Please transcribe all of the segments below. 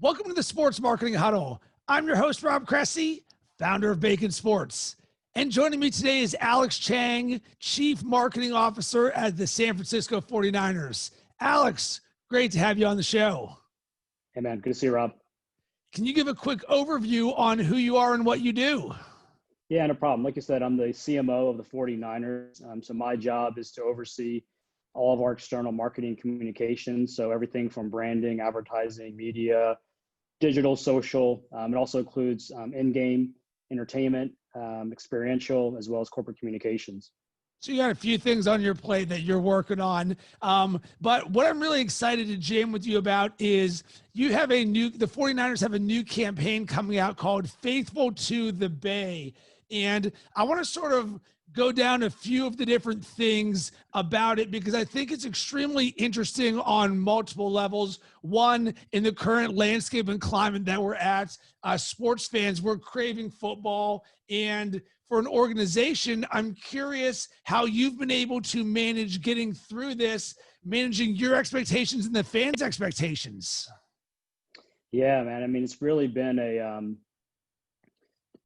Welcome to the Sports Marketing Huddle. I'm your host, Rob Cressy, founder of Bacon Sports. And joining me today is Alex Chang, Chief Marketing Officer at the San Francisco 49ers. Alex, great to have you on the show. Hey, man. Good to see you, Rob. Can you give a quick overview on who you are and what you do? Yeah, no problem. Like you said, I'm the CMO of the 49ers. So my job is to oversee all of our external marketing communications. So everything from branding, advertising, media, digital, social. It also includes in-game entertainment, experiential, as well as corporate communications. So you got a few things on your plate that you're working on. But what I'm really excited to jam with you about is the 49ers have a new campaign coming out called Faithful to the Bay. And I want to sort of go down a few of the different things about it because I think it's extremely interesting on multiple levels. One, in the current landscape and climate that we're at, sports fans, we're craving football. And for an organization, I'm curious how you've been able to manage getting through this, managing your expectations and the fans' expectations. Yeah, man. I mean, it's really been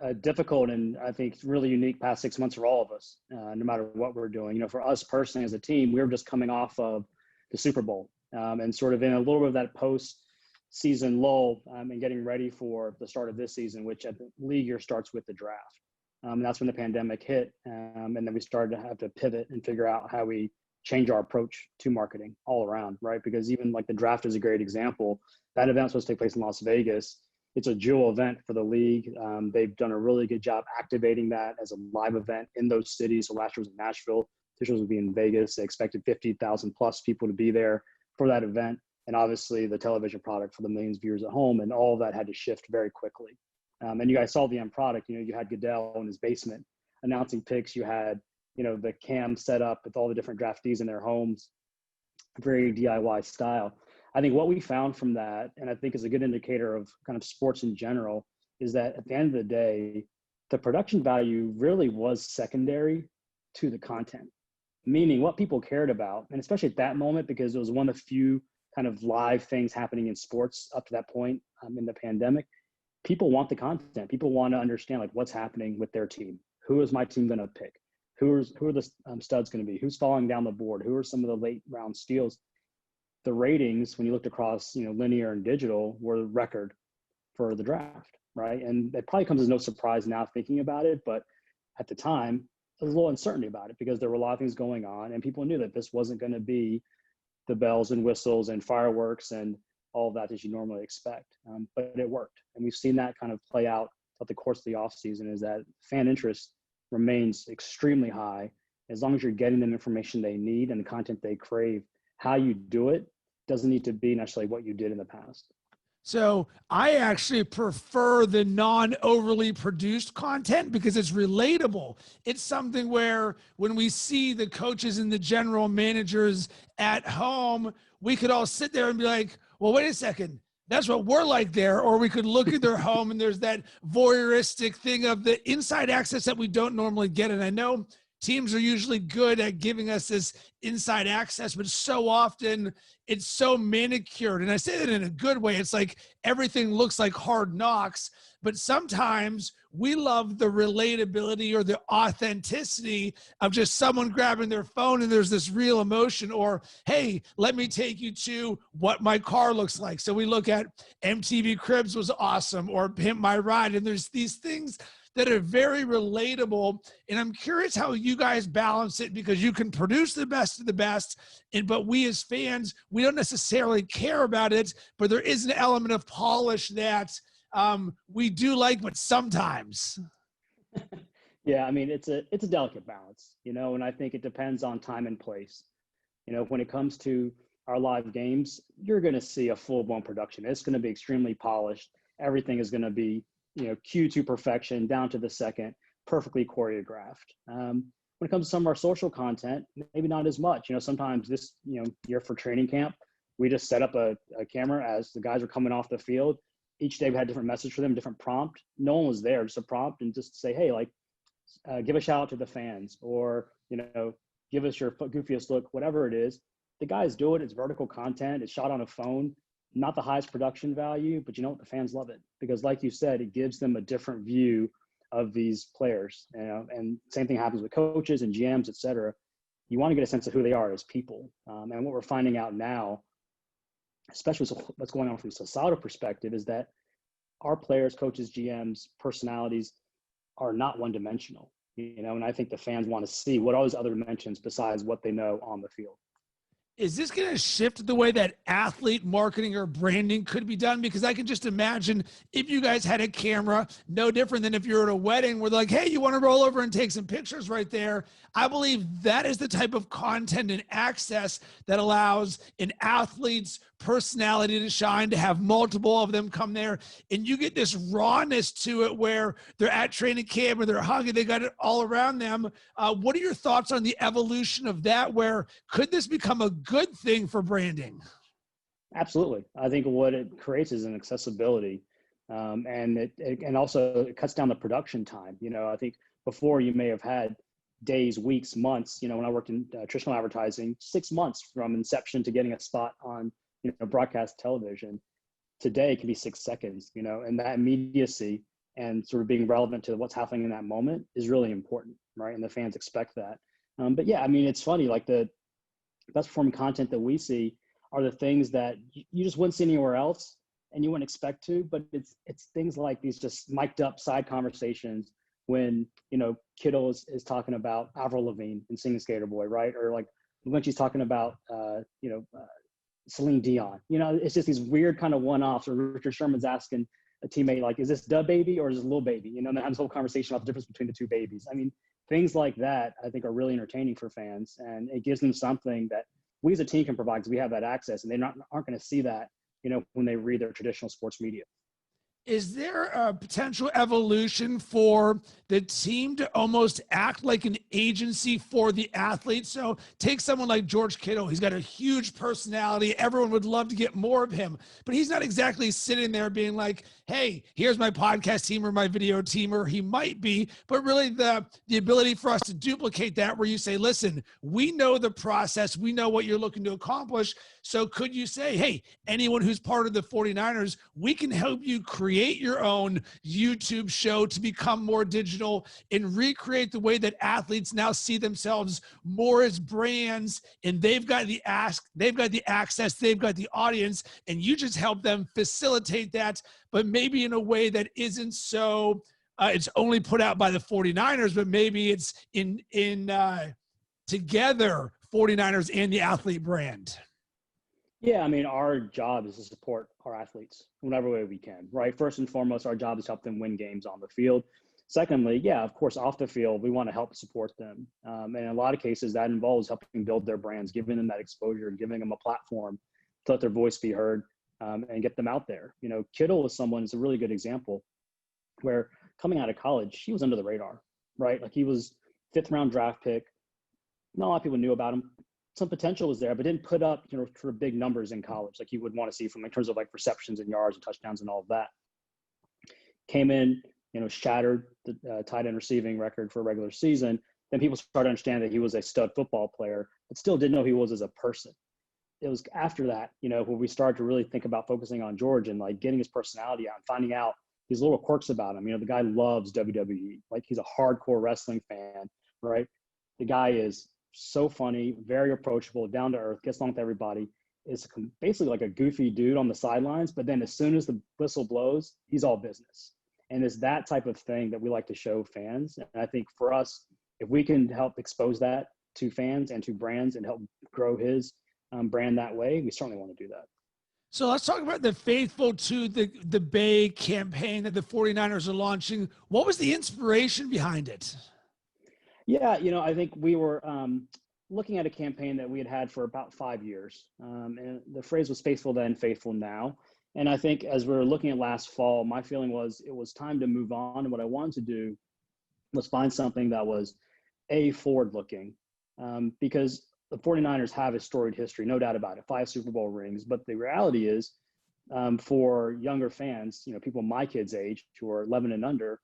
a difficult and I think really unique past 6 months for all of us, no matter what we're doing. You know, for us personally as a team, we were just coming off of the Super Bowl and sort of in a little bit of that post-season lull and getting ready for the start of this season, which at the league year starts with the draft. That's when the pandemic hit, and then we started to have to pivot and figure out how we change our approach to marketing all around, right? Because even like the draft is a great example. That event's supposed to take place in Las Vegas. It's a jewel event for the league. They've done a really good job activating that as a live event in those cities. So last year was in Nashville. This year will be in Vegas. They expected 50,000 plus people to be there for that event. And obviously the television product for the millions of viewers at home, and all of that had to shift very quickly. And you guys saw the end product. You know, you had Goodell in his basement announcing picks. You had, you know, the cam set up with all the different draftees in their homes, very DIY style. I think what we found from that, and I think is a good indicator of kind of sports in general, is that at the end of the day, the production value really was secondary to the content. Meaning what people cared about, and especially at that moment, because it was one of the few kind of live things happening in sports up to that point in the pandemic, people want the content. People want to understand like what's happening with their team. Who is my team going to pick? Who are the studs going to be? Who's falling down the board? Who are some of the late round steals? The ratings, when you looked across, you know, linear and digital, were record for the draft, right? And it probably comes as no surprise now thinking about it, but at the time, there was a little uncertainty about it because there were a lot of things going on, and people knew that this wasn't going to be the bells and whistles and fireworks and all of that you normally expect. But it worked, and we've seen that kind of play out throughout the course of the offseason. Is that fan interest remains extremely high as long as you're getting them information they need and the content they crave. How you do it doesn't need to be necessarily what you did in the past. So I actually prefer the non-overly produced content because it's relatable. It's something where when we see the coaches and the general managers at home, we could all sit there and be like, well, wait a second. That's what we're like there. Or we could look at their home and there's that voyeuristic thing of the inside access that we don't normally get. And I know teams are usually good at giving us this inside access, but so often it's so manicured. And I say that in a good way. It's like everything looks like Hard Knocks, but sometimes we love the relatability or the authenticity of just someone grabbing their phone and there's this real emotion, or, hey, let me take you to what my car looks like. So we look at MTV Cribs was awesome, or Pimp My Ride. And there's these things that are very relatable. And I'm curious how you guys balance it, because you can produce the best of the best, but we as fans, we don't necessarily care about it, but there is an element of polish that we do like, but sometimes. Yeah, I mean, it's a delicate balance, you know, and I think it depends on time and place. You know, when it comes to our live games, you're going to see a full-blown production. It's going to be extremely polished. Everything is going to be, you know, cued to perfection, down to the second, perfectly choreographed. When it comes to some of our social content, maybe not as much. You know, sometimes this, you know, year for training camp, we just set up a camera as the guys were coming off the field. Each day we had a different message for them, different prompt. No one was there, just a prompt, and just say, hey, like, give a shout out to the fans, or, you know, give us your goofiest look, whatever it is. The guys do it. It's vertical content. It's shot on a phone. not the highest production value, but you know what, the fans love it because like you said, it gives them a different view of these players, you know, and same thing happens with coaches and GMs, et cetera. You want to get a sense of who they are as people. And what we're finding out now, especially what's going on from the societal perspective, is that our players, coaches, GMs, personalities are not one-dimensional, you know, and I think the fans want to see what are those other dimensions besides what they know on the field. Is this going to shift the way that athlete marketing or branding could be done? Because I can just imagine if you guys had a camera, no different than if you're at a wedding where they're like, hey, you want to roll over and take some pictures right there? I believe that is the type of content and access that allows an athlete's personality to shine, to have multiple of them come there. And you get this rawness to it where they're at training camp or they're hugging, they got it all around them. What are your thoughts on the evolution of that? Where could this become a good thing for branding? Absolutely. I think what it creates is an accessibility. And also it cuts down the production time. You know, I think before you may have had days, weeks, months, you know, when I worked in traditional advertising, 6 months from inception to getting a spot on, you know, broadcast television. Today it can be 6 seconds, you know, and that immediacy and sort of being relevant to what's happening in that moment is really important, right? And the fans expect that. But yeah, I mean, it's funny, like the best performing content that we see are the things that you just wouldn't see anywhere else and you wouldn't expect to, but it's things like these just mic'd up side conversations when, you know, Kittle is talking about Avril Lavigne and Singing Skater Boy, right? Or like when she's talking about, Celine Dion, you know, it's just these weird kind of one-offs. Or Richard Sherman's asking a teammate, like, is this Da Baby or is this Lil Baby? You know, and they have this whole conversation about the difference between the two babies. I mean, things like that, I think, are really entertaining for fans, and it gives them something that we as a team can provide because we have that access, and they aren't going to see that, you know, when they read their traditional sports media. Is there a potential evolution for the team to almost act like an agency for the athlete? So take someone like George Kittle. He's got a huge personality. Everyone would love to get more of him, but he's not exactly sitting there being like, hey, here's my podcast team or my video team, or he might be, but really the ability for us to duplicate that where you say, listen, we know the process. We know what you're looking to accomplish. So could you say, hey, anyone who's part of the 49ers, we can help you create your own YouTube show to become more digital and recreate the way that athletes now see themselves more as brands, and they've got the access, they've got the audience, and you just help them facilitate that, but maybe in a way that isn't so it's only put out by the 49ers, but maybe it's in together 49ers and the athlete brand. Yeah, I mean, our job is to support our athletes whatever way we can, right? First and foremost, our job is to help them win games on the field. Secondly, yeah, of course, off the field, we want to help support them. And in a lot of cases, that involves helping build their brands, giving them that exposure, giving them a platform to let their voice be heard, and get them out there. You know, Kittle is someone, is a really good example where coming out of college, he was under the radar, right? Like he was 5th round draft pick. Not a lot of people knew about him. Some potential was there, but didn't put up, you know, sort of big numbers in college like you would want to see from in terms of like receptions and yards and touchdowns and all of that. Came in, you know, shattered the tight end receiving record for a regular season. Then people started to understand that he was a stud football player, but still didn't know who he was as a person. It was after that, you know, when we started to really think about focusing on George and like getting his personality out and finding out these little quirks about him. You know, the guy loves WWE. Like he's a hardcore wrestling fan, right? The guy is so funny, very approachable, down to earth, gets along with everybody, is basically like a goofy dude on the sidelines. But then as soon as the whistle blows, he's all business. And it's that type of thing that we like to show fans. And I think for us, if we can help expose that to fans and to brands and help grow his brand that way, we certainly want to do that. So let's talk about the Faithful to the Bay campaign that the 49ers are launching. What was the inspiration behind it? Yeah, you know, I think we were looking at a campaign that we had for about 5 years. And the phrase was faithful then, faithful now. And I think as we were looking at last fall, my feeling was it was time to move on. And what I wanted to do was find something that was forward-looking, because the 49ers have a storied history, no doubt about it, 5 Super Bowl rings. But the reality is, for younger fans, you know, people my kids' age who are 11 and under,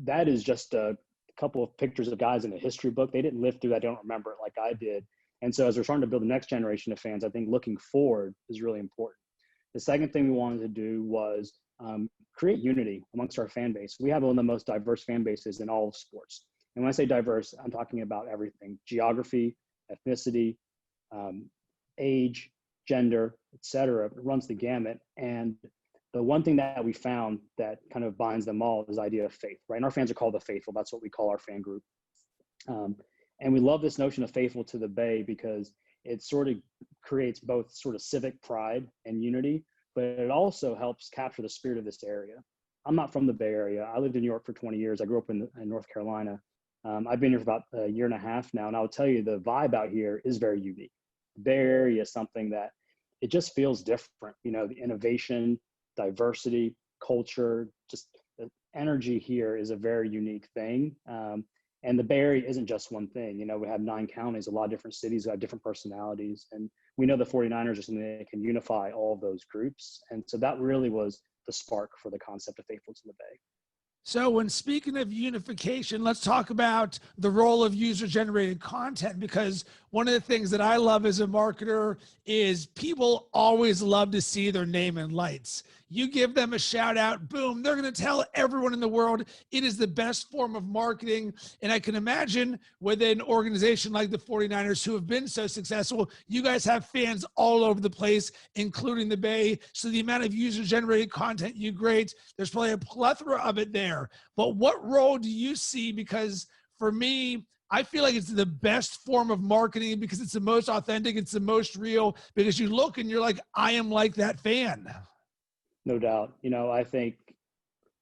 that is just a couple of pictures of guys in a history book. They didn't live through that. They don't remember it like I did. And so as we're trying to build the next generation of fans, I think looking forward is really important. The second thing we wanted to do was create unity amongst our fan base. We have one of the most diverse fan bases in all of sports. And when I say diverse, I'm talking about everything: geography, ethnicity, age, gender, etc. It runs the gamut. And the one thing that we found that kind of binds them all is the idea of faith, right? And our fans are called the faithful. That's what we call our fan group. And we love this notion of faithful to the Bay because it sort of creates both sort of civic pride and unity, but it also helps capture the spirit of this area. I'm not from the Bay Area. I lived in New York for 20 years. I grew up in North Carolina. I've been here for about a year and a half now, and I'll tell you the vibe out here is very unique. The Bay Area is something that it just feels different. You know, the innovation, diversity, culture, just the energy here is a very unique thing. And the Bay Area isn't just one thing. You know, we have 9 counties, a lot of different cities that have different personalities. And we know the 49ers are something that can unify all of those groups. And so that really was the spark for the concept of Faithful to the Bay. So when speaking of unification, let's talk about the role of user-generated content, because one of the things that I love as a marketer is people always love to see their name in lights. You give them a shout out, boom, they're going to tell everyone in the world it is the best form of marketing. And I can imagine with an organization like the 49ers who have been so successful, you guys have fans all over the place, including the Bay. So the amount of user-generated content you create, there's probably a plethora of it there. But what role do you see? Because for me, I feel like it's the best form of marketing because it's the most authentic, it's the most real, because you look and you're like, I am like that fan. No doubt. You know, I think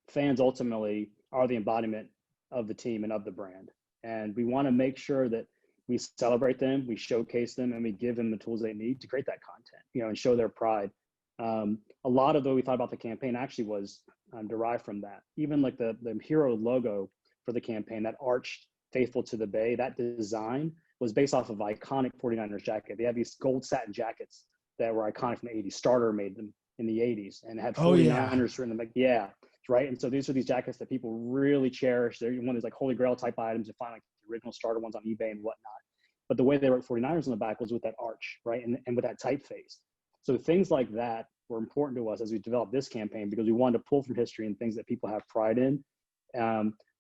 fans ultimately are the embodiment of the team and of the brand. And we want to make sure that we celebrate them, we showcase them, and we give them the tools they need to create that content, you know, and show their pride. A lot of what we thought about the campaign actually was derived from that. Even like the hero logo for the campaign, that arched Faithful to the Bay, that design was based off of iconic 49ers jacket. They have these gold satin jackets that were iconic from the 80s. Starter made them in the 80s and had 49ers written them. Like, yeah, right. And so these are these jackets that people really cherish. They're one of these like holy grail type items. You find like the original starter ones on eBay and whatnot. But the way they wrote 49ers on the back was with that arch, right? And with that typeface. So things like that were important to us as we developed this campaign because we wanted to pull from history and things that people have pride in.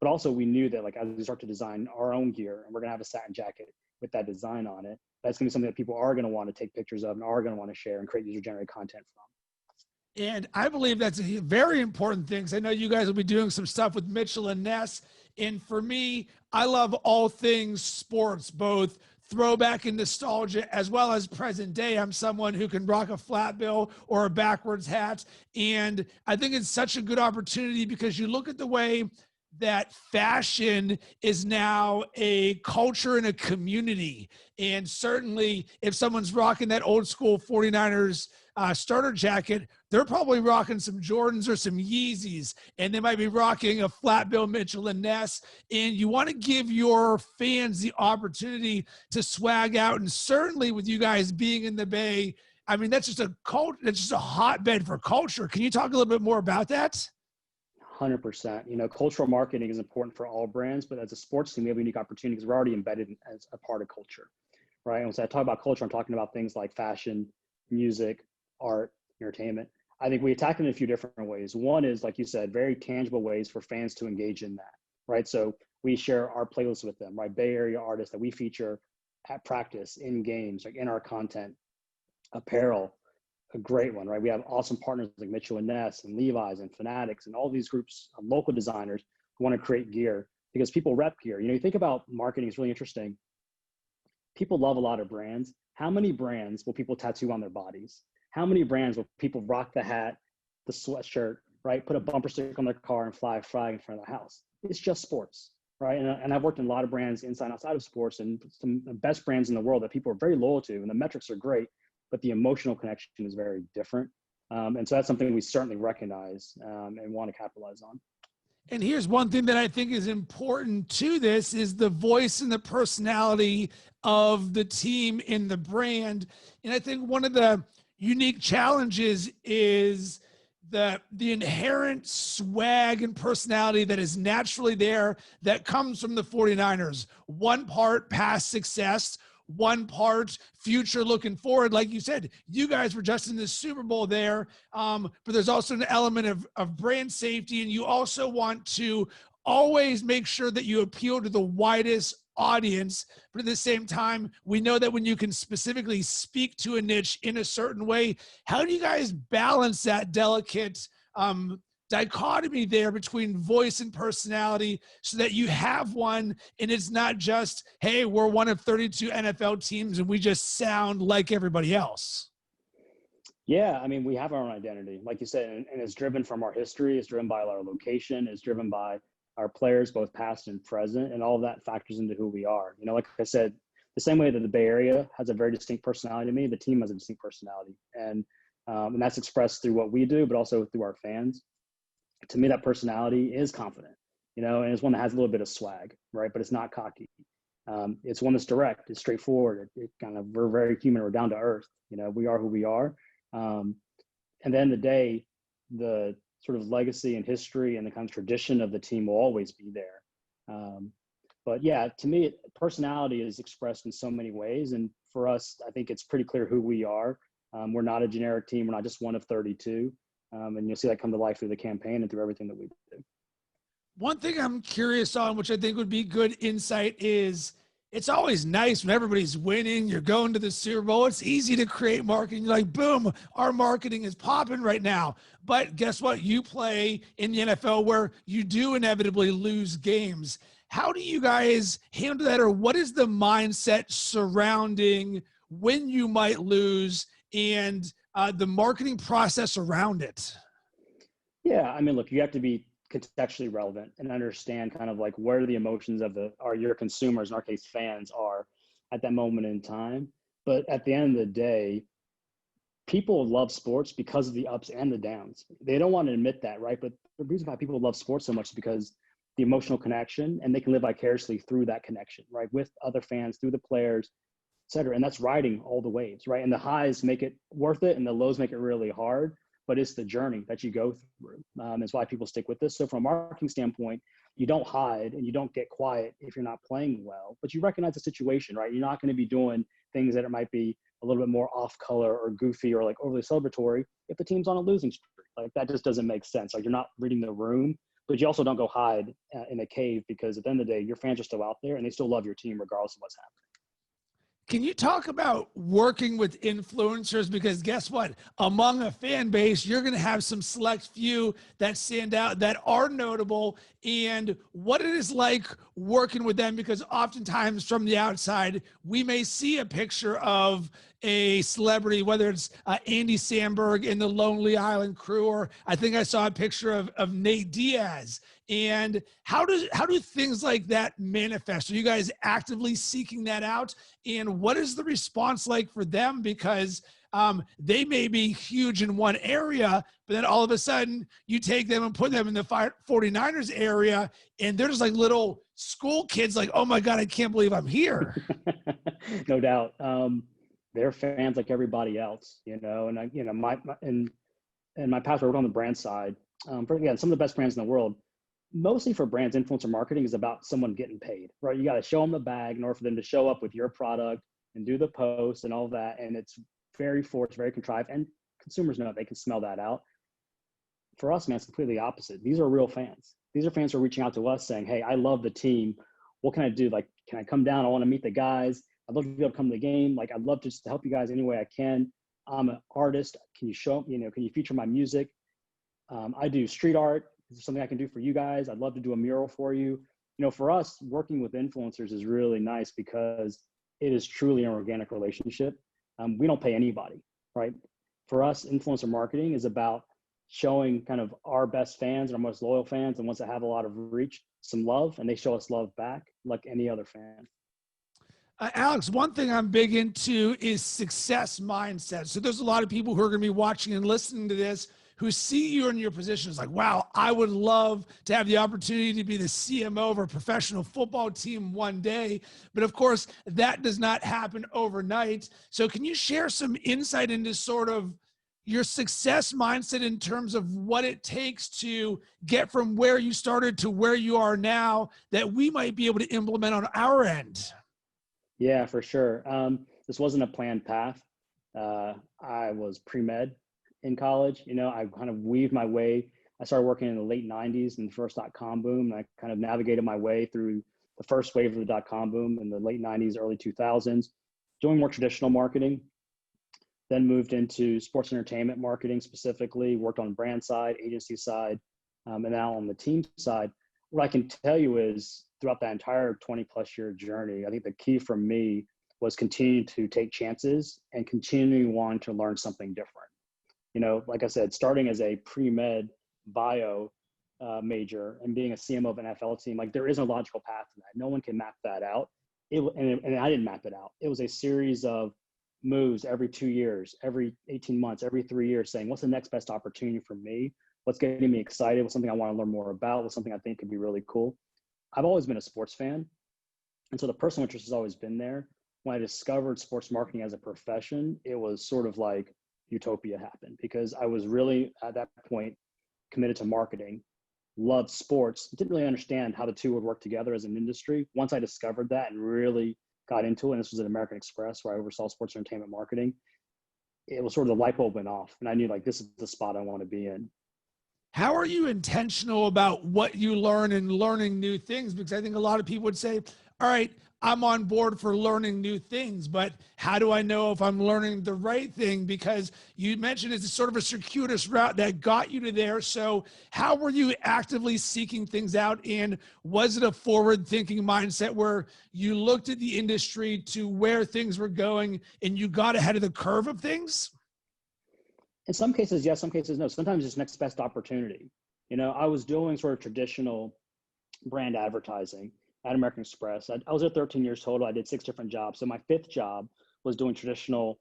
But also we knew that like as we start to design our own gear and we're going to have a satin jacket with that design on it, that's going to be something that people are going to want to take pictures of and are going to want to share and create user-generated content from. And I believe that's a very important thing. I know you guys will be doing some stuff with Mitchell and Ness. And for me, I love all things sports, both throwback and nostalgia, as well as present day. I'm someone who can rock a flat bill or a backwards hat. And I think it's such a good opportunity because you look at the way that fashion is now a culture and a community. And certainly if someone's rocking that old school 49ers starter jacket, they're probably rocking some Jordans or some Yeezys, and they might be rocking a flat bill Mitchell and Ness. And you want to give your fans the opportunity to swag out. And certainly with you guys being in the Bay, I mean, that's just a hotbed for culture. Can you talk a little bit more about that? 100%. You know, cultural marketing is important for all brands, but as a sports team, we have a unique opportunity because we're already embedded as a part of culture, right? And when I talk about culture, I'm talking about things like fashion, music, art, entertainment. I think we attack it in a few different ways. One is, like you said, very tangible ways for fans to engage in that, right? So we share our playlists with them, right? Bay Area artists that we feature at practice, in games, like in our content, apparel, a great one, right? We have awesome partners like Mitchell and Ness and Levi's and Fanatics and all these groups of local designers who want to create gear because people rep gear. You know, you think about marketing, it's really interesting. People love a lot of brands. How many brands will people tattoo on their bodies? How many brands will people rock the hat, the sweatshirt, right? Put a bumper sticker on their car and fly a flag in front of their house. It's just sports, right? And I've worked in a lot of brands inside and outside of sports and some of the best brands in the world that people are very loyal to, and the metrics are great, but the emotional connection is very different. And so that's something we certainly recognize and want to capitalize on. And here's one thing that I think is important to this is the voice and the personality of the team in the brand. And I think one of the unique challenges is the inherent swag and personality that is naturally there that comes from the 49ers. One part past success, one part future looking forward. Like you said, you guys were just in the Super Bowl there, but there's also an element of brand safety, and you also want to always make sure that you appeal to the widest audience. But at the same time, we know that when you can specifically speak to a niche in a certain way, how do you guys balance that delicate dichotomy there between voice and personality so that you have one and it's not just, hey, we're one of 32 NFL teams and we just sound like everybody else? Yeah, I mean, we have our own identity, like you said, and it's driven from our history. It's driven by our location. It's driven by our players, both past and present, and all of that factors into who we are. You know, like I said, the same way that the Bay Area has a very distinct personality to me, the team has a distinct personality, and that's expressed through what we do, but also through our fans. To me, that personality is confident, you know, and it's one that has a little bit of swag, right? But it's not cocky. It's one that's direct. It's straightforward. It kind of, we're very human. We're down to earth. You know, we are who we are. And then the day, the sort of legacy and history and the kind of tradition of the team will always be there. But yeah, to me, personality is expressed in so many ways. And for us, I think it's pretty clear who we are. We're not a generic team. We're not just one of 32. And you'll see that come to life through the campaign and through everything that we do. One thing I'm curious on, which I think would be good insight, is it's always nice when everybody's winning, you're going to the Super Bowl. It's easy to create marketing. You're like, boom, our marketing is popping right now. But guess what? You play in the NFL where you do inevitably lose games. How do you guys handle that? Or what is the mindset surrounding when you might lose and the marketing process around it? Yeah, I mean, look, you have to be contextually relevant and understand kind of like where the emotions of your consumers, in our case fans, are at that moment in time. But at the end of the day, people love sports because of the ups and the downs. They don't want to admit that, right? But the reason why people love sports so much is because the emotional connection, and they can live vicariously through that connection, right? With other fans, through the players, et cetera. And that's riding all the waves, right? And the highs make it worth it and the lows make it really hard. But it's the journey that you go through. It's why people stick with this. So from a marketing standpoint, you don't hide and you don't get quiet if you're not playing well, but you recognize the situation, right? You're not going to be doing things that it might be a little bit more off color or goofy or like overly celebratory if the team's on a losing streak. Like that just doesn't make sense. Like you're not reading the room, but you also don't go hide in a cave, because at the end of the day, your fans are still out there and they still love your team regardless of what's happening. Can you talk about working with influencers? Because guess what? Among a fan base, you're going to have some select few that stand out, that are notable, and what it is like working with them. Because oftentimes from the outside, we may see a picture of a celebrity, whether it's Andy Samberg in the Lonely Island Crew, or I think I saw a picture of Nate Diaz. And how do things like that manifest? Are you guys actively seeking that out? And what is the response like for them? Because they may be huge in one area, but then all of a sudden you take them and put them in the 49ers area, and they're just like little school kids like, oh my God, I can't believe I'm here. No doubt. They're fans like everybody else, you know, and in my past, I worked on the brand side. Again, some of the best brands in the world, mostly for brands, influencer marketing is about someone getting paid, right? You got to show them the bag in order for them to show up with your product and do the post and all that. And it's very forced, very contrived, and consumers know it. They can smell that out. For us, man, it's completely opposite. These are real fans. These are fans who are reaching out to us saying, hey, I love the team. What can I do? Like, can I come down? I want to meet the guys. I'd love to be able to come to the game. Like, I'd love to just help you guys any way I can. I'm an artist. Can you show, can you feature my music? I do street art. Is there something I can do for you guys? I'd love to do a mural for you. You know, for us, working with influencers is really nice because it is truly an organic relationship. We don't pay anybody, right? For us, influencer marketing is about showing kind of our best fans and our most loyal fans and ones that have a lot of reach some love, and they show us love back like any other fan. Alex, one thing I'm big into is success mindset. So there's a lot of people who are going to be watching and listening to this who see you in your position is like, wow, I would love to have the opportunity to be the CMO of a professional football team one day. But of course, that does not happen overnight. So can you share some insight into sort of your success mindset in terms of what it takes to get from where you started to where you are now that we might be able to implement on our end? Yeah, for sure. This wasn't a planned path. I was pre-med in college. I kind of weaved my way. I started working in the late 90s in the first dot-com boom. And I kind of navigated my way through the first wave of the dot-com boom in the late 90s, early 2000s, doing more traditional marketing, then moved into sports entertainment marketing specifically, worked on brand side, agency side, and now on the team side. What I can tell you is throughout that entire 20 plus year journey, I think the key for me was continuing to take chances and continuing wanting to learn something different. Like I said, starting as a pre-med bio major and being a CMO of an NFL team, like there is a logical path to that. No one can map that out. And I didn't map it out. It was a series of moves every 2 years, every 18 months, every 3 years, saying, what's the next best opportunity for me? What's getting me excited? What's something I want to learn more about? What's something I think could be really cool? I've always been a sports fan. And so the personal interest has always been there. When I discovered sports marketing as a profession, it was sort of like utopia happened, because I was really at that point committed to marketing, loved sports, didn't really understand how the two would work together as an industry. Once I discovered that and really got into it, and this was at American Express where I oversaw sports entertainment marketing, it was sort of the light bulb went off, and I knew like this is the spot I want to be in. How are you intentional about what you learn and learning new things? Because I think a lot of people would say, all right, I'm on board for learning new things, but how do I know if I'm learning the right thing? Because you mentioned it's sort of a circuitous route that got you to there. So how were you actively seeking things out? And was it a forward thinking mindset where you looked at the industry to where things were going and you got ahead of the curve of things? In some cases, yes, some cases, no. Sometimes it's next best opportunity. I was doing sort of traditional brand advertising at American Express. I was there 13 years total. I did 6 different jobs. So my 5th job was doing traditional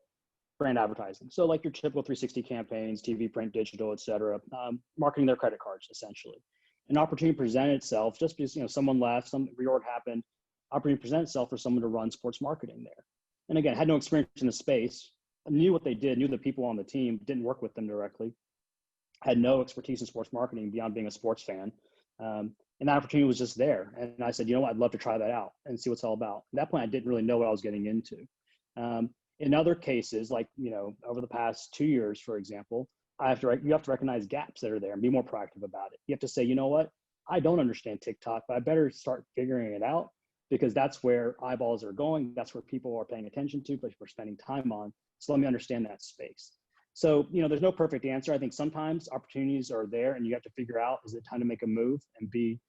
brand advertising. So like your typical 360 campaigns, TV, print, digital, et cetera, marketing their credit cards, essentially. An opportunity presented itself just because, someone left, some reorg happened, opportunity presented itself for someone to run sports marketing there. And again, had no experience in the space, knew what they did, knew the people on the team, didn't work with them directly, had no expertise in sports marketing beyond being a sports fan. And that opportunity was just there. And I said, you know what, I'd love to try that out and see what's all about. At that point, I didn't really know what I was getting into. In other cases, like, over the past 2 years, for example, you have to recognize gaps that are there and be more proactive about it. You have to say, you know what, I don't understand TikTok, but I better start figuring it out, because that's where eyeballs are going. That's where people are paying attention to, but we're spending time on. So let me understand that space. So, there's no perfect answer. I think sometimes opportunities are there and you have to figure out, is it time to make a move and be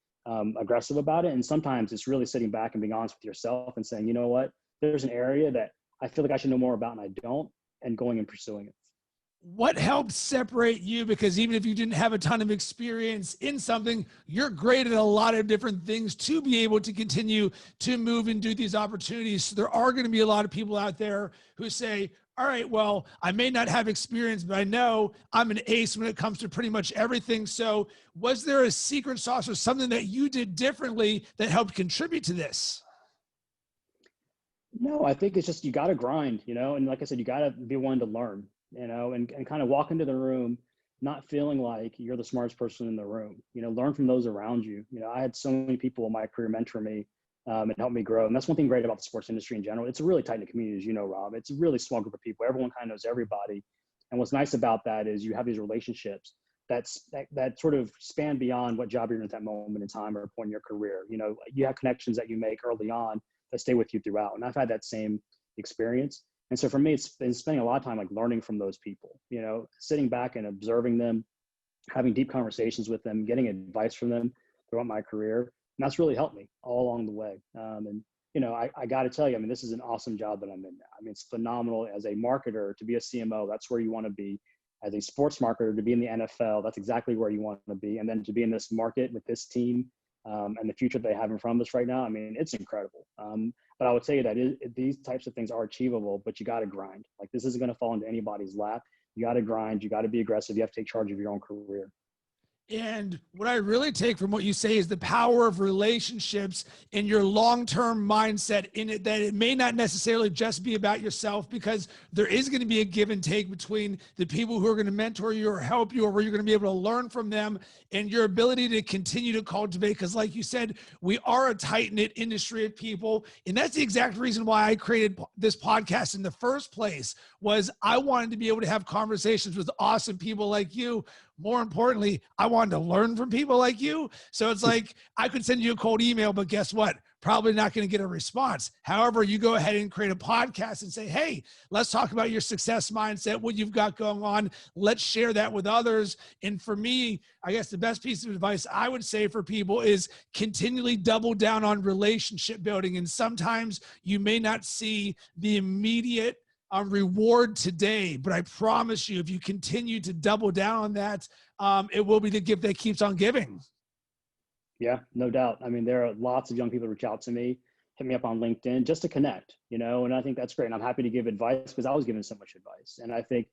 aggressive about it? And sometimes it's really sitting back and being honest with yourself and saying, you know what, there's an area that I feel like I should know more about and I don't, and going and pursuing it. What helped separate you? Because even if you didn't have a ton of experience in something, you're great at a lot of different things to be able to continue to move and do these opportunities. So there are going to be a lot of people out there who say, all right, well, I may not have experience, but I know I'm an ace when it comes to pretty much everything. So was there a secret sauce or something that you did differently that helped contribute to this? No, I think it's just, you got to grind, and like I said, you got to be willing to learn, and kind of walk into the room not feeling like you're the smartest person in the room. Learn from those around you. I had so many people in my career mentor me and help me grow. And that's one thing great about the sports industry in general. It's a really tight-knit community, as you know, Rob. It's a really small group of people. Everyone kind of knows everybody. And what's nice about that is you have these relationships that sort of span beyond what job you're in at that moment in time or point in your career. You have connections that you make early on that stay with you throughout. And I've had that same experience. And so for me, it's been spending a lot of time like learning from those people, sitting back and observing them, having deep conversations with them, getting advice from them throughout my career. And that's really helped me all along the way. I got to tell you, this is an awesome job that I'm in now. It's phenomenal as a marketer to be a CMO. That's where you want to be. As a sports marketer, to be in the NFL, that's exactly where you want to be. And then to be in this market with this team and the future they have in front of us right now, it's incredible. But I would say that these types of things are achievable, but you got to grind. Like, this isn't going to fall into anybody's lap. You got to grind. You got to be aggressive. You have to take charge of your own career. And what I really take from what you say is the power of relationships and your long-term mindset in it, that it may not necessarily just be about yourself, because there is going to be a give and take between the people who are going to mentor you or help you, or where you're going to be able to learn from them, and your ability to continue to cultivate. Because like you said, we are a tight-knit industry of people. And that's the exact reason why I created this podcast in the first place, was I wanted to be able to have conversations with awesome people like you. More importantly, I wanted to learn from people like you. So it's like, I could send you a cold email, but guess what? Probably not going to get a response. However, you go ahead and create a podcast and say, hey, let's talk about your success mindset, what you've got going on. Let's share that with others. And for me, I guess the best piece of advice I would say for people is continually double down on relationship building. And sometimes you may not see the immediate reward today, but I promise you, if you continue to double down on that, it will be the gift that keeps on giving. Yeah, no doubt. I mean, there are lots of young people who reach out to me, hit me up on LinkedIn just to connect, and I think that's great. And I'm happy to give advice because I was given so much advice. And I think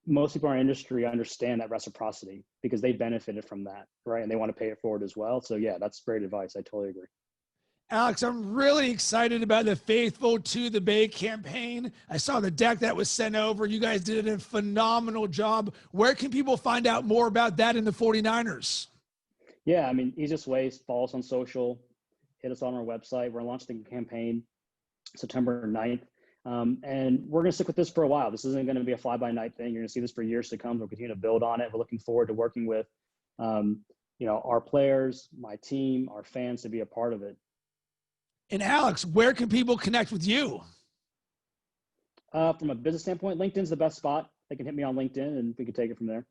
most people in our industry understand that reciprocity because they benefited from that, right? And they want to pay it forward as well. So yeah, that's great advice. I totally agree. Alex, I'm really excited about the Faithful to the Bay campaign. I saw the deck that was sent over. You guys did a phenomenal job. Where can people find out more about that in the 49ers? Yeah, I mean, easiest way is follow us on social, hit us on our website. We're launching the campaign September 9th. And we're going to stick with this for a while. This isn't going to be a fly-by-night thing. You're going to see this for years to come. We'll continue to build on it. We're looking forward to working with, our players, my team, our fans to be a part of it. And Alex, where can people connect with you? From a business standpoint, LinkedIn's the best spot. They can hit me on LinkedIn and we can take it from there.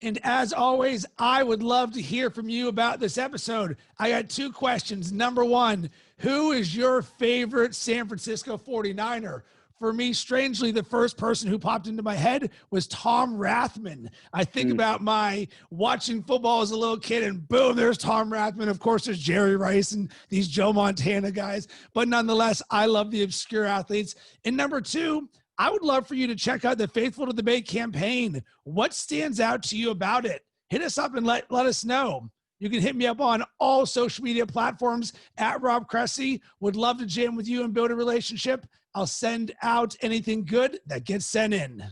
And as always, I would love to hear from you about this episode. I got 2 questions. Number 1, who is your favorite San Francisco 49er? For me, strangely, the first person who popped into my head was Tom Rathman. I think about my watching football as a little kid, and boom, there's Tom Rathman. Of course, there's Jerry Rice and these Joe Montana guys. But nonetheless, I love the obscure athletes. And number 2, I would love for you to check out the Faithful to the Bay campaign. What stands out to you about it? Hit us up and let us know. You can hit me up on all social media platforms at Rob Cressy. Would love to jam with you and build a relationship. I'll send out anything good that gets sent in.